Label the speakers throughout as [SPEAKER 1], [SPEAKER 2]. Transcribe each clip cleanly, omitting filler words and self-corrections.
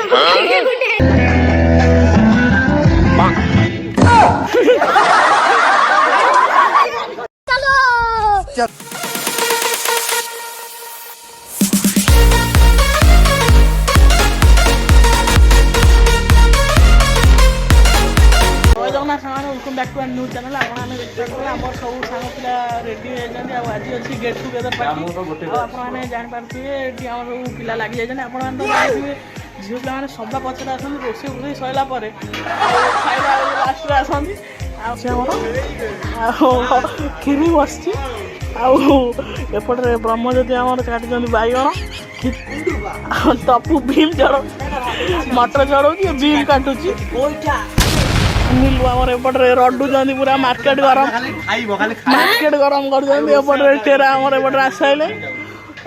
[SPEAKER 1] Welcome back to news channel आपने आम सब सांग पिला रेडी हो आज अच्छी गेट टुगेदर पार्टी आपने जापारे ये आम सब पिला लगी जाए आपने जानते झील पे मैंने सदा पचर आस रोसे फोसे सरला खाइला लास्ट आसती खीरी बस एपटे ब्रह्मज्योति आम काटी बैगण तपु भीम चढ़ मटर चढ़ाऊ भीम काटुची मिलू आमर एपटे रडुंट पूरा मार्केट गरम कर टेरा आमर एपटे आस सारे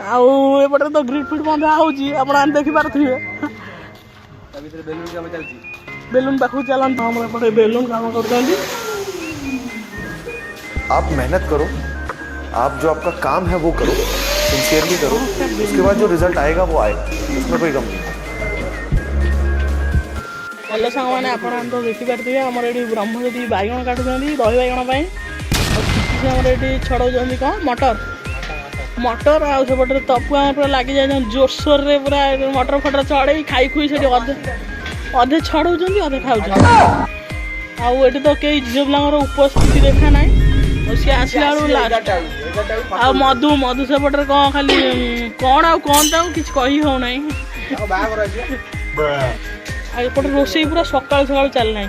[SPEAKER 1] आउटे तो ग्रिड फिट बंधा हो देखिपे बेलून पाखु चलते आम एपटे बेलून काम कर
[SPEAKER 2] आप मेहनत करो, आप जो आपका काम है वो करो, सिंसियरली करो, उसके बाद जो रिजल्ट आएगा वो आएगा, उसमें कोई गम नहीं।
[SPEAKER 1] हेलो सांग मैंने आप तो देखिपारे आमर ये ब्रह्मज्योति बैगण काटुँच दही बैगण ये छड़ाऊँ कौन मटर आउटे तपु आम पूरा लगी जाए जोरसोर रे पूरा मटर फटर चढ़े खाई खुई से अधे छड़ाऊँ अधे खाऊ आउ तो कई झील पिलांर उपस्थिति देखा ना सी आसला आ मधु मधु सेपटे कौन खाली कौन आउ कौन तो किसी कही हो ना एपटे रोसे पूरा सकाल सकाल चलना आ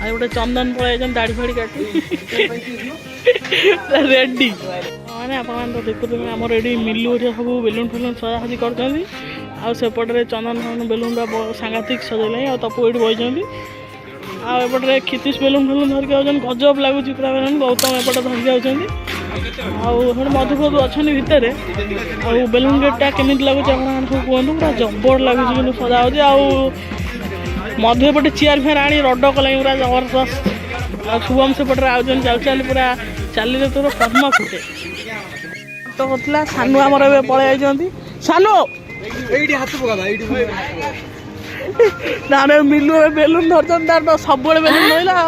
[SPEAKER 1] गोटे चंदन पड़े दाढ़ी फाड़ी काटी रेडी मैंने आप देखुए आमर ये मिलू सब बेलून फेलून सजासजी करपटे चंदन बेलून सांघातिक सजेल आ तपु ये बही आउटे खितीश बेलून फेलून धरिक आउन गजब लगुच पूरा बेलून गौतम एपटे धरिक आउे मधु फधु अच्छा भितर आ बेलून गेटा केमी लगुच आप सब कहूँ पूरा जबर लगुच सजा हो मधु एपटे चेयर फेयर आनी रड कल पूरा जबरदस्त आ शुभम सेपटे आउन चल चल पूरा चलिए तोर पद्म फुटे तो होता सानू आमर ए पलि जाइए सानू ना मिलू ए बेलून धरन तार तो सब बेलून रहा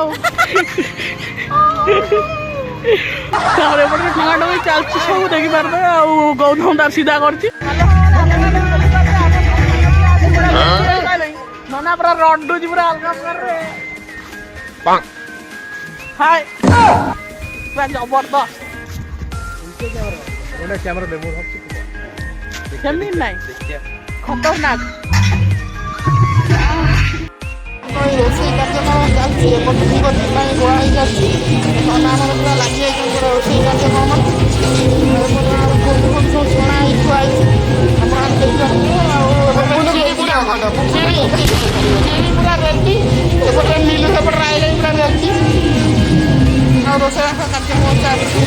[SPEAKER 1] एपटे ठंगा चलती सब देखिपारे गौतम तार सीधा कर ना पूरा रडुच पूरा अलग हाय पूरा जबरदस्त खतरनाक रोसे कार्यक्रम चलती पूरा लगी रोसे कार्यक्रम पूरा रेडी एपटे मिलू सेपटे आइले पूरा रेडी आ रोसे कार्यक्रम चलती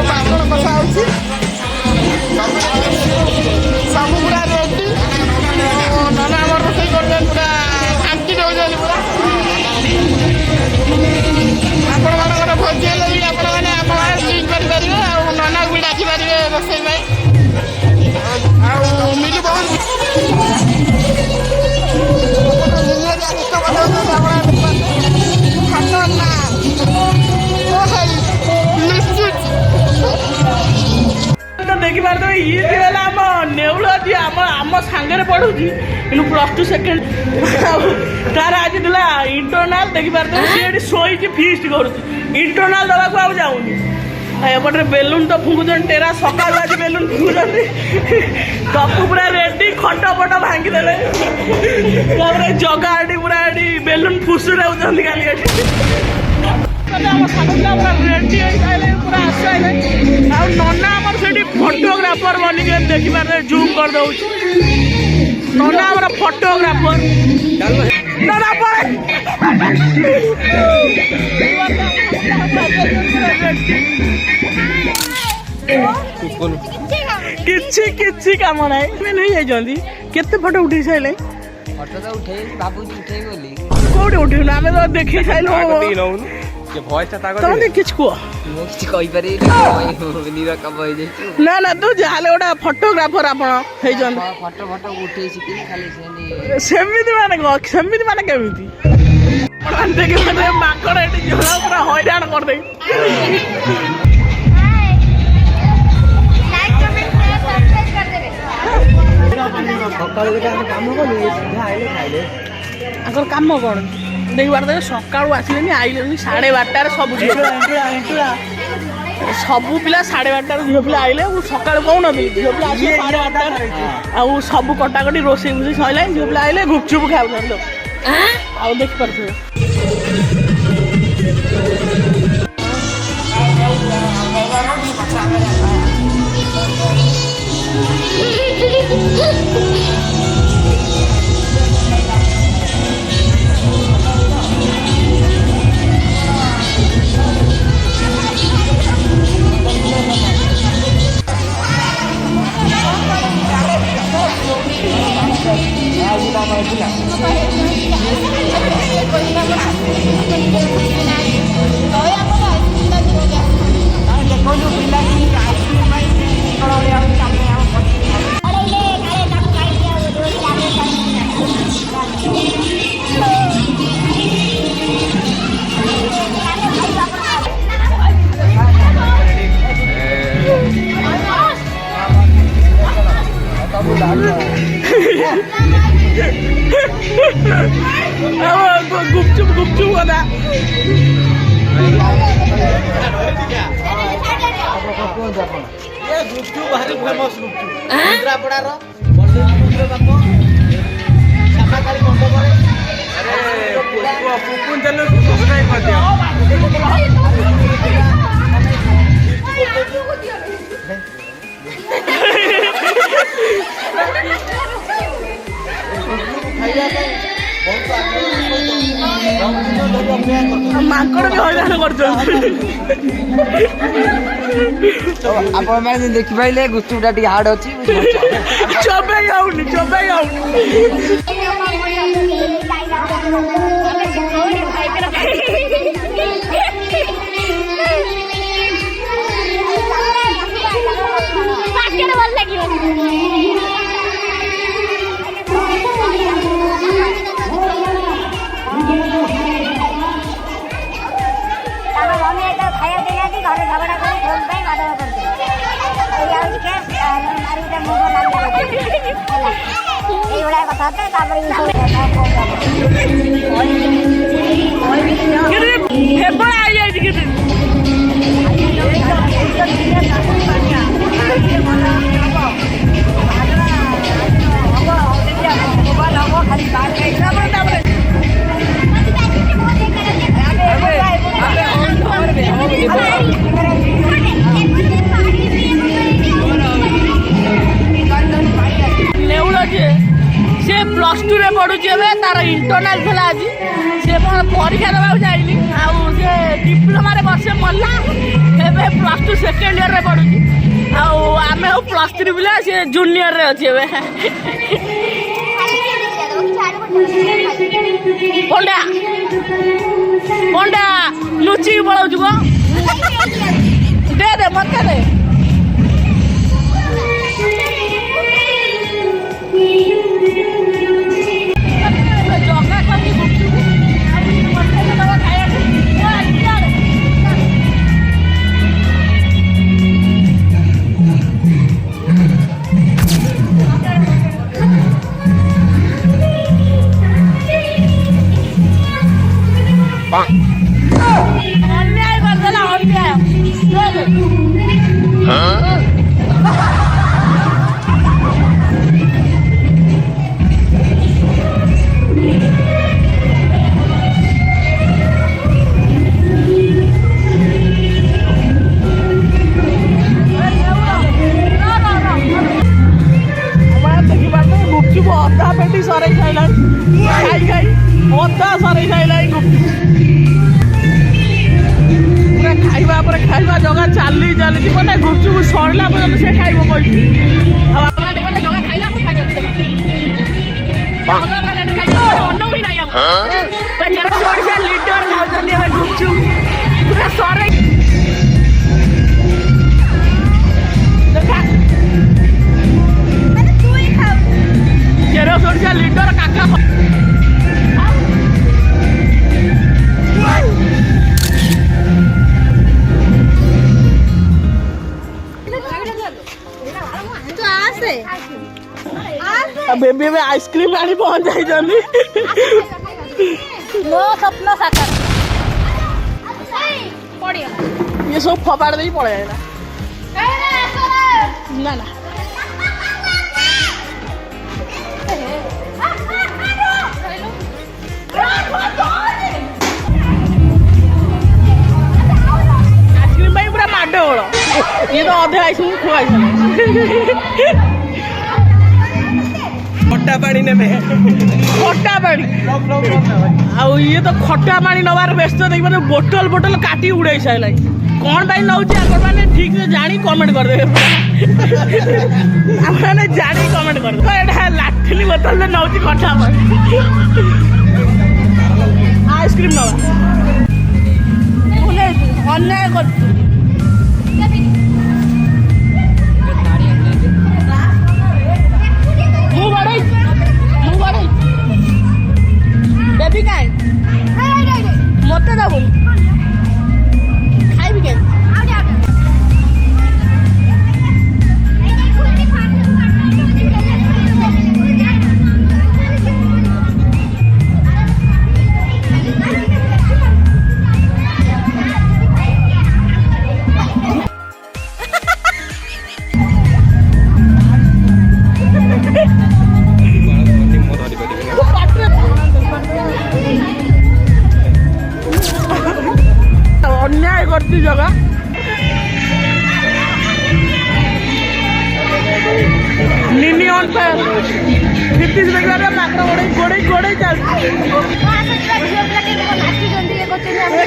[SPEAKER 1] बागण कषा सब पूरा रेडी नाना आम रोसे कर पूरा शांति दौरान पूरा आपण भोजी हेल्ले भी आपलिंक करेंगे नाना भी डाकिपारे रोसे मिलू बहुत देखिपार तो ये आम नेउल आम सांगे पढ़ू कि +2 सेकेंड तार आज दिला इंटरनाल देखिपार तो सी शोई फिस्ट कर इंटरनाल दवाक आ जाऊनी एपटे बेलून तो फुंकुन टेरा सकाल आज बेलून फुंकुन तपु पूरा रेडी खट पट भांगीदे जगा पूरा बेलून फुसुर खाली रेडी पूरा आस नना आमर से फोटोग्राफर बनिक देखिपारे जूम कर दौ नना आमर फोटोग्राफर नना किछि काम ना नहीं जाइए केते फोटो उठे सारे
[SPEAKER 3] फोटो तो उठे बाबू उठे बोली
[SPEAKER 1] कौटे उठे आम तो देखी सारे ତମେ କିଛି କୁହ ନା ନା ତୁ ଯାହେଲେ ଗୋଟେ ଫଟୋଗ୍ରାଫର ଆପଣ ହେଇଛନ୍ତି ସେମିତି ମାନେ କେମିତି ଦେଖିବେ ମାଙ୍କଡ ଏଠି ଝୋଳ ପୁରା ହଇରାଣ କରିଦେଇ ତାଙ୍କର କାମ କଣ ଦେଖିବାର ସକାଳୁ ଆସିଲେନି ଆଇଲେନି 12:30 ସବୁ ସବୁ ପିଲା 12:30 ଝିଅ ପିଲା ଆଇଲେ ସକାଳୁ କହୁନଥିଲି ଝିଅ ପିଲା ଆସିଲେ 12:30 ଆଉ ସବୁ କଟାକଟି ରୋଷେଇ ଫୋଷେଇ ସରିଲାଣି ଝିଅ ପିଲା ଆଇଲେ ଗୁପଚୁପ ଖାଉଛନ୍ତି ଆଉ ଦେଖିପାରୁଥିବେ गुपचुप कदा गुपचुप भारी फेमस गुपचुप केन्द्रापड़ार ମାଙ୍କଡ ବି ହଇରାଣ କରୁଛନ୍ତି
[SPEAKER 3] ଆପଣ ମାନେ ଦେଖିପାରିଲେ ଗୁପଚୁପ ଟା ଟିକେ ହାର୍ଡ ଅଛି
[SPEAKER 1] ଚୋବେଇ ହଉନି से +2 रे पढ़ुची तार इंटरनाल था आज से परीक्षा देवाक जाइनी से डिप्लोमा वर्षे मरला +2 सेकेंड ईयर रे पढ़ुची आम +3 पिला से जूनियर रे अच्छे पंडा पंडा लुचि पलाऊ दे दे मत दे अन्याय कर देला अन्याय गुपचुप अधा पेटी सर खाइला खाई अधा सर खाइला खाइबा खाइबा जगह चली चली मैंने गुपचुप सरला पर्यटन से खाइब लिटर गुपचुप सरे देखा जेरोक्स ओडिशा लीडर काका बेबी में आइसक्रीम आनी पहुंच जाए
[SPEAKER 4] ମୋ ସ୍ୱପ୍ନ ସାକାର
[SPEAKER 1] ये सब फपाड़ दे पड़े जाएगा ना ना आइसक्रीम भाई पूरा माडे बड़ ये तो अधे आइसक्रीम खुआई खट्टा पानी ने खट्टा पानी आउ ये तो खट्टा पानी नवार व्यस्त देखिए तो बोतल बोतल काटी उड़े सारे कौन भाई नौचे आप ठीक से जानी कमेंट कर देवे आपने जानी कमेंट कर दे लाठली बोतल में नौची खट्टा पानी आइसक्रीम नवा अन्याय कर बेबी काई मत दबु खाइबी के अन्याय करती जगह निनी ऑन फायर 50 देखा गोड़े गोड़े गोड़े चल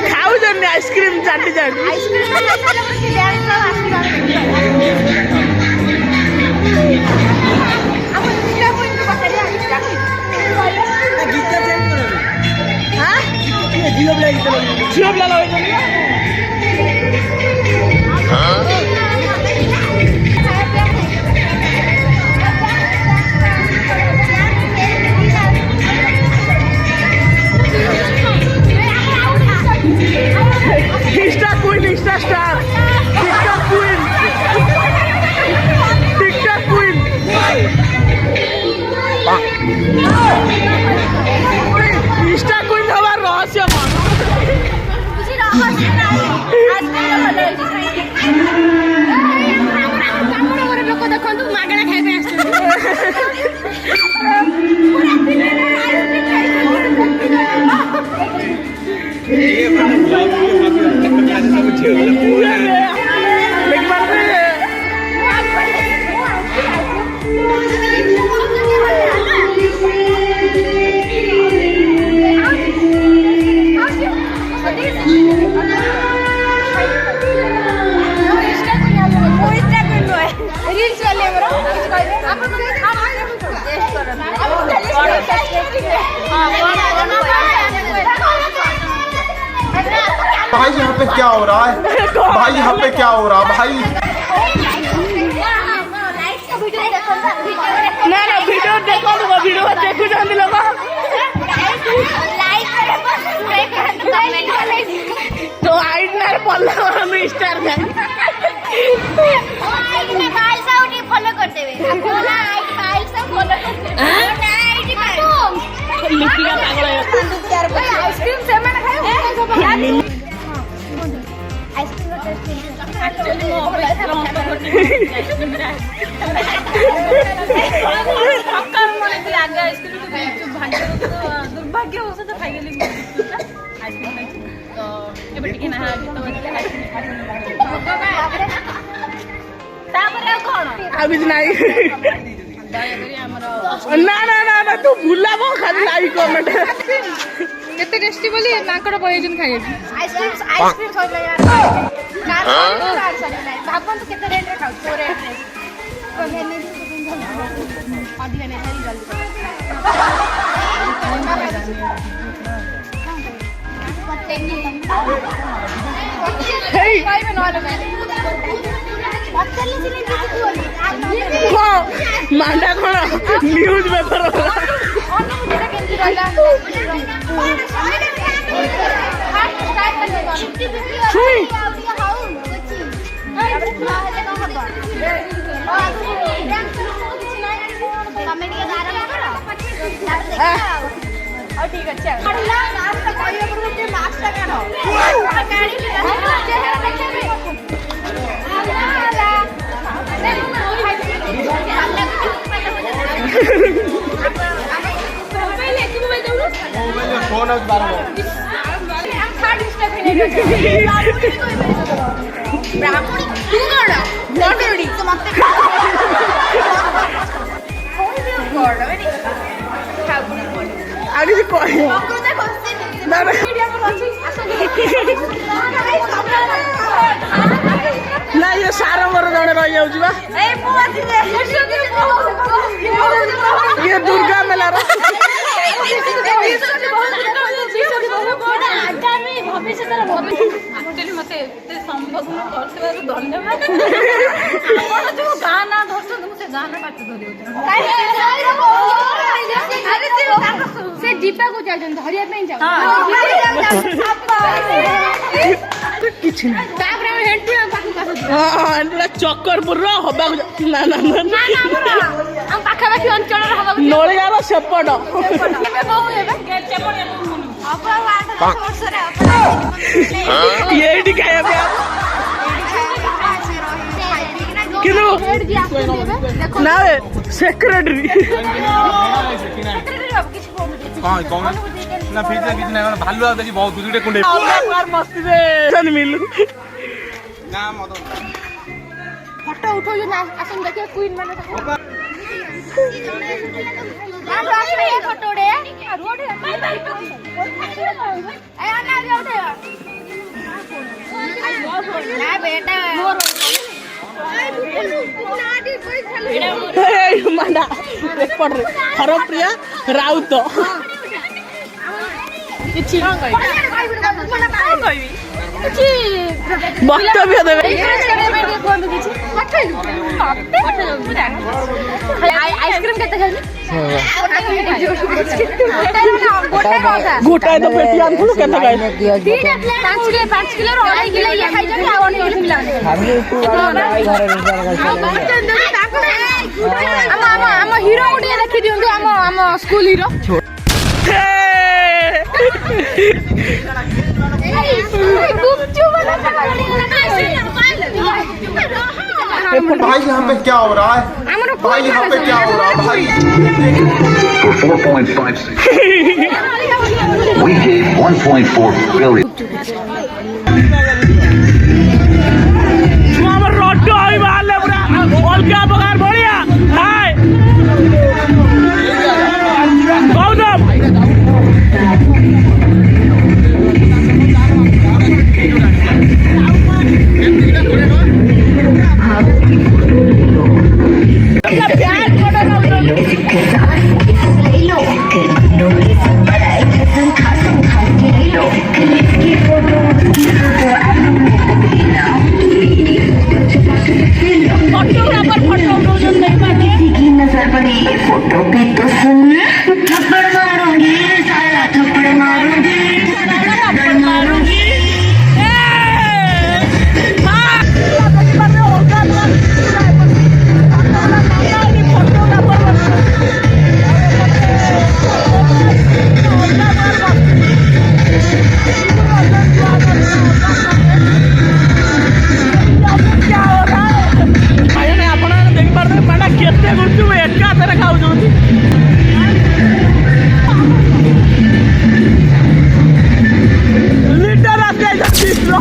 [SPEAKER 1] खाऊ जन आइसक्रीम चाटी चाटी झील पिला Insta queen, Insta star, TikTok queen, TikTok queen. Insta queen हमारा रहस्य मान।
[SPEAKER 2] भाई यहाँ पे क्या हो रहा है भाई यहाँ पे क्या हो रहा है भाई
[SPEAKER 1] ना ना वीडियो देखो देखो जाने लगा तो आइड ना पल्ला में स्टार जाए
[SPEAKER 4] फॉलो करते हुए
[SPEAKER 1] लिखिया पागल है
[SPEAKER 4] आइसक्रीम से मैंने खाया दुर्भाग्य हो तो खाई
[SPEAKER 1] ना ना ना ना तू भूला वो खाली लाइक कमेंट
[SPEAKER 4] केते टेस्टी बोली नाकर बयजन खाइ आइसक्रीम सब यार भापन तो केते रेट रे खाउ 4 रेट रे तो मैंने अधिक नहीं है जल्दी କହିବେ ନହେଲେ ପଚାରିଲେ ସିନା କିଛି କୁହନି
[SPEAKER 1] ମାଣ୍ଡା କଣ ନ୍ୟୁଜ ପେପର
[SPEAKER 4] ଅନୁଭୂତିଟା କେମିତି ରହିଲା ଠିକ ଅଛି
[SPEAKER 3] फोन बार
[SPEAKER 4] ब्राह्मणी तू कौन बडड़ी तो मते
[SPEAKER 1] आगे से कह ना ना ना ये सारा मोर जड़े रही जाऊँ बा ये दुर्गा मेला
[SPEAKER 5] एक्चुअली मते एते संबोधन करथिबारु धन्यवाद आपण जो गाना धरछन मु से गाना काट धरियो
[SPEAKER 4] अरे से दीपा को जाजन धरिया पे जाओ
[SPEAKER 1] किछ ना
[SPEAKER 4] तापर हेंटू पाखु पाखु
[SPEAKER 1] हां एंडला चक्करपुर रो हबा ना ना ना
[SPEAKER 4] ना हम पाखा पाखी अंचल रो हबा
[SPEAKER 1] नळियार सेपड
[SPEAKER 4] केबे बहु हेबे सेपड अपा 8 वर्ष रे
[SPEAKER 1] ये काय बे किलो ना सेक्रेटरी
[SPEAKER 3] कौन कौन ना फिर से कितना भालू आ देखी बहुत दूसरे कुंडे
[SPEAKER 1] बार मस्ती दे सन मिलू
[SPEAKER 3] ना मत
[SPEAKER 4] फोटो उठो जो ना आसन देखिए क्वीन माने फोटो रे रोड है ए ना रे उठे ना बेटा
[SPEAKER 1] मांडा एपड़ रे हरप्रिया राउत वक्तव्य देवे
[SPEAKER 4] आइसक्रीम केते खाली
[SPEAKER 1] गोटाए तो पेटी आनथुनु केते गाय
[SPEAKER 4] 5 किलो 2.5 किलो ये खाइ जति आ 1 किलो मिला हम हीरो गुटिया देखि दियंतु हम स्कूल हीरो
[SPEAKER 6] भाई यहाँ पे क्या हो रहा है भाई यहाँ पे क्या हो रहा है भाई
[SPEAKER 7] For 4.56 we gave 1.4 billion
[SPEAKER 1] हमर रोड आई वाले पूरा अलगा बगार बढ़िया हाय गौतम
[SPEAKER 8] फोटो पे तो सुन थप्पड़ मारूंगी साला थप्पड़ मारूंगी
[SPEAKER 1] केते गुच्चू एका तरह खाऊ लीटर आते जातीरो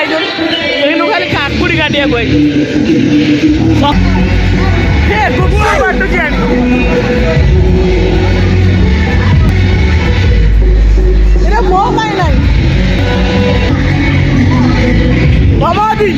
[SPEAKER 1] आइजन एनु खाली काकुड़ी काटिया कोई हे कुकुर बाटू जान एरे मो पाई नाही बाबादी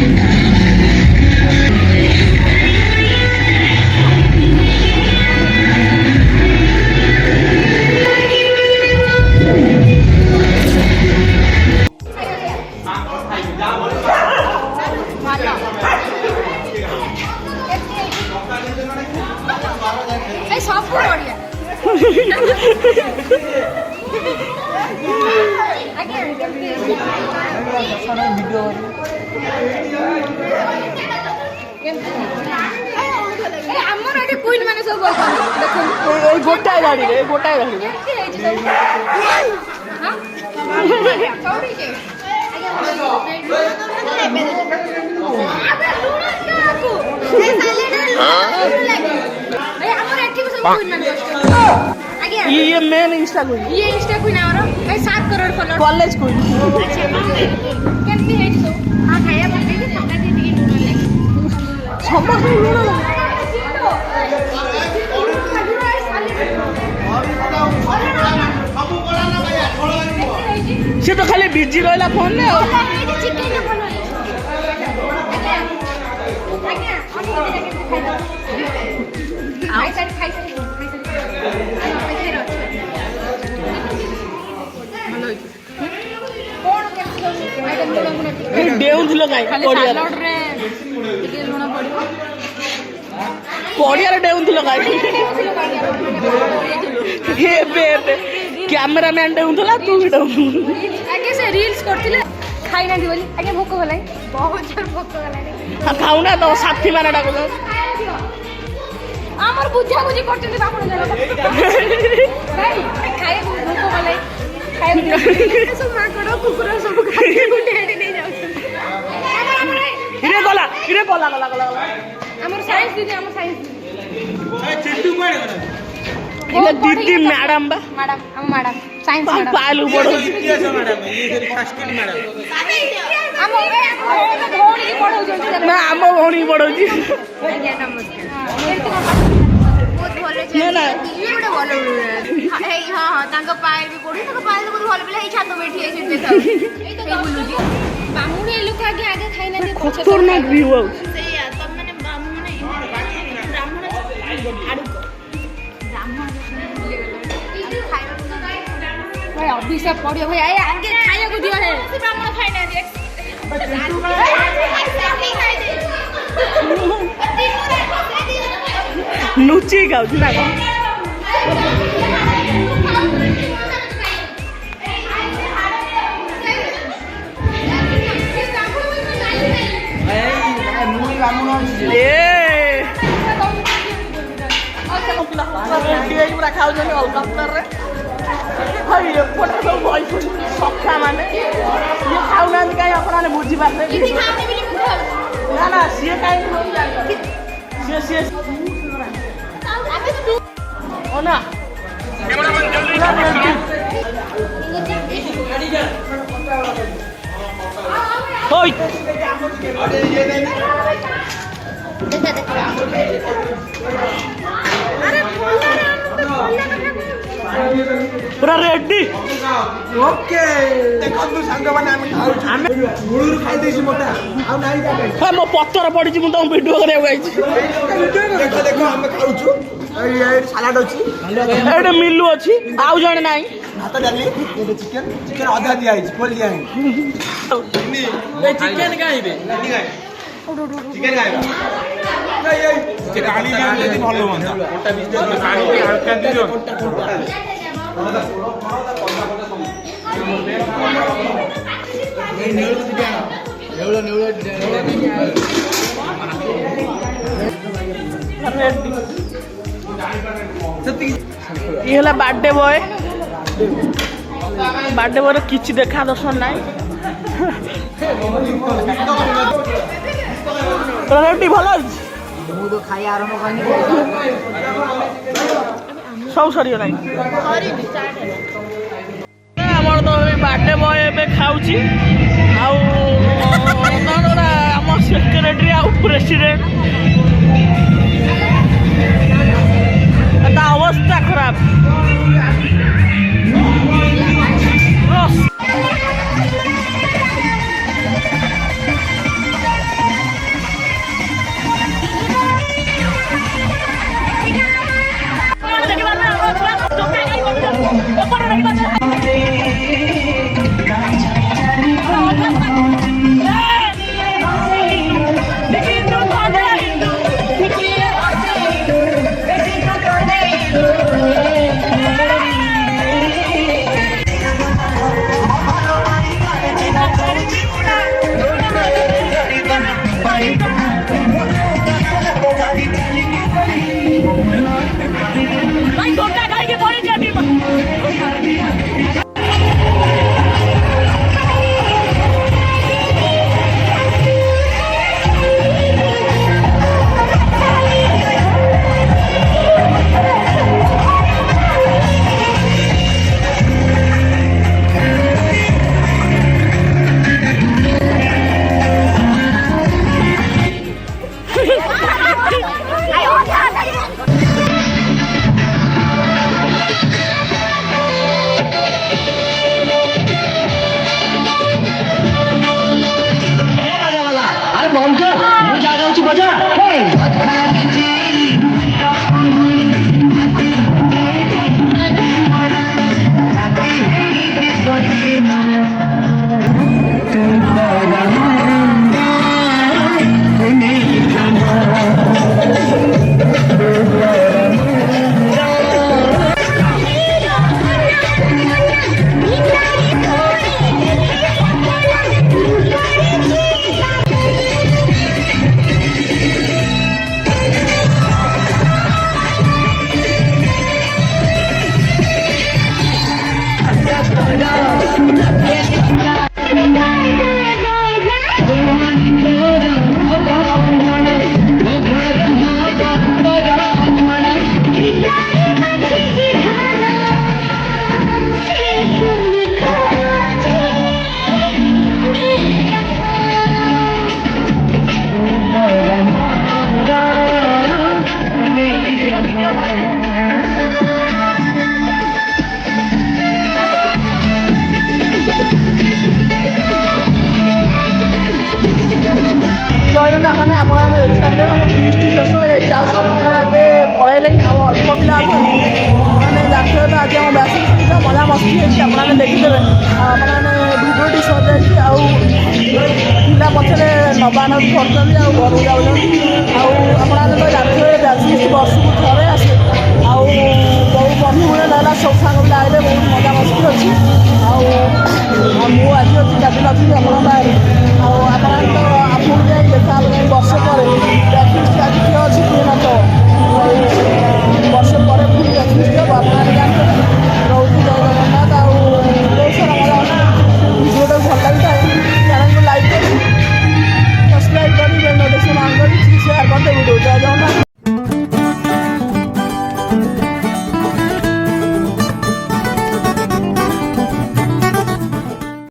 [SPEAKER 4] এই সব বড়িয়া আগে ভিডিও আমার এটি কুইন মানে সব বলতো দেখুন
[SPEAKER 1] এই গোটায় দাঁড়ি রে গোটায় দাঁড়ি রে
[SPEAKER 4] কি হইছে সব হ্যাঁ সৌরি কে আমার এটি সব কুইন মানে আগে
[SPEAKER 1] ये मेन इंस्टा कोई
[SPEAKER 4] ये इंस्टा कुइन आरो 7 करोड़ फॉलोअर
[SPEAKER 1] कॉलेज कोई
[SPEAKER 4] केमती है सब हां खाया पड़े कि थका दे टिकट ले
[SPEAKER 1] समस्त लुण से तो खाली बिजी रहला फोन ने
[SPEAKER 4] चिकन तो बोलो आगे खाई कौन आइटम तो हमने
[SPEAKER 1] डेउन दिलो काई
[SPEAKER 5] ଖାଲି
[SPEAKER 1] पड़िया
[SPEAKER 5] ସାଲାଡ୍ ରେ ଟିକେ ଲୁଣ ପଡ଼ିବ
[SPEAKER 1] पड़िया रे डेउन दिलो काई हे बे कैमरामैन डेउन दिला तू भी डेउन
[SPEAKER 4] आगे से रील्स करथिले खाई ना बोली आगे भोक होला बहुत जोर भोक होला
[SPEAKER 1] खाऊ ना तो साथी माने डाको
[SPEAKER 4] আমার বুঝা বুঝি করতে বাপন জানো ভাই খাই ভোক होला খাই সব মা করো কুকুর সব খাই গুটে হেডি নেই যাও
[SPEAKER 1] इरे गला
[SPEAKER 4] আমার সাইন্স দিদি আমার সাইন্স
[SPEAKER 1] इले दीदी मैडम बा
[SPEAKER 4] मैडम हम मैडम साइंस मैडम
[SPEAKER 1] पालू पड़ो
[SPEAKER 4] हम भौणी की पढ़ौ जंती
[SPEAKER 1] ना हम भौणी पड़ो जी
[SPEAKER 4] आज्ञा नमस्कार बहुत भले
[SPEAKER 1] ना ना
[SPEAKER 4] ये बड़े भले हे हां हां तांका पाए भी पड़ी तांका पाए तो बहुत भले हे छात बैठी है से देखा ए तो बोलू जी बामुनी लोग आगे आगे खाई ना दे पछे
[SPEAKER 1] खतरनाक व्यू है
[SPEAKER 4] से या तब मैंने बामुनी ब्राह्मण आड़ू भाई अभी से पड़ियो भाई आए आगे खाया को दियो है ब्राह्मण खाई ना दे
[SPEAKER 1] लुची गाउ ना बुझी पारे ना ना सी कहीं ना पूरा रेडी
[SPEAKER 3] ओके देखନ୍ତୁ ସାଙ୍ଗମାନେ ଆମେ ଖାଉଛୁ ଆମେ ମୁଳୁରୁ ଖାଇ ଦେଇଛୁ ମୋଟା ଆଉ ନାହିଁ ତା
[SPEAKER 1] ମୋ ପତର ପଡିଛି ମୁଁ ତମ ଭିଡିଓ କରିବାକୁ ଆଇଛି
[SPEAKER 3] ଦେଖ ଦେଖ ଆମେ ଖାଉଛୁ ଏଇ ସାଲାଡ ଅଛି
[SPEAKER 1] ଏଇଟା ମିଲୁ ଅଛି ଆଉ ଜଣେ ନାହିଁ
[SPEAKER 3] ଭାତ ଡାଲି ଏଇଟା ଚିକେନ ଚିକେନ ଅଧା ଦିଆ ହେଇଛି ଫୁଲ ଦିଆ ହେଇନି
[SPEAKER 1] ଚିକେନ ଖାଇବେ
[SPEAKER 3] ଚିକେନ ଖାଇବା ସେ ପାଣି ଦିଅନ୍ତୁ ଯଦି ଭଲ ହୁଅନ୍ତା ଗୋଟା ବିଜନେସ୍ ପାଣି ହାଲକା ଦିଅନ୍ତୁ
[SPEAKER 1] ये है बर्थडे बॉय बर्थडे बॉय किसी देखा दर्शन ना रेडी भल सब सरी ना आमर तो बर्थडे बॉय ए खाऊँ एक्सीडेंट अवस्था खराब
[SPEAKER 9] ମାନେ ଆପଣ ଏବେ ପଳେଇଲେ ଆଉ ଅଳ୍ପ ପିଲା ଅଛନ୍ତି ମାନେ ଯାତ୍ରା ତ ଆଜି ଆମ ବ୍ୟାସ ମଜାମସ୍ତି ହେଇଛି ଆପଣମାନେ ଦେଖିଦେବେ ଆପଣମାନେ ଭିଡ଼ିଓଟି ସରିଯାଇଛି ଆଉ ପିଲା ପଛରେ ନବାନ କରୁଛନ୍ତି ଆଉ ଘରକୁ ଯାଉଛନ୍ତି ଆଉ ଆପଣମାନେ ତ ଯାତ୍ରାରେ ବ୍ୟାସ ବର୍ଷକୁ ଥରେ ଆସେ ଆଉ ବହୁ ବନ୍ଧୁଗୁଣ ନେଲା ସବୁ ସାଙ୍ଗ ପିଲା ଆଇଲେ ବହୁତ ମଜାମସ୍ତି ଅଛି ଆଉ ମୁଁ ଆଜି ଅଛି କାଲି ନଥିଲି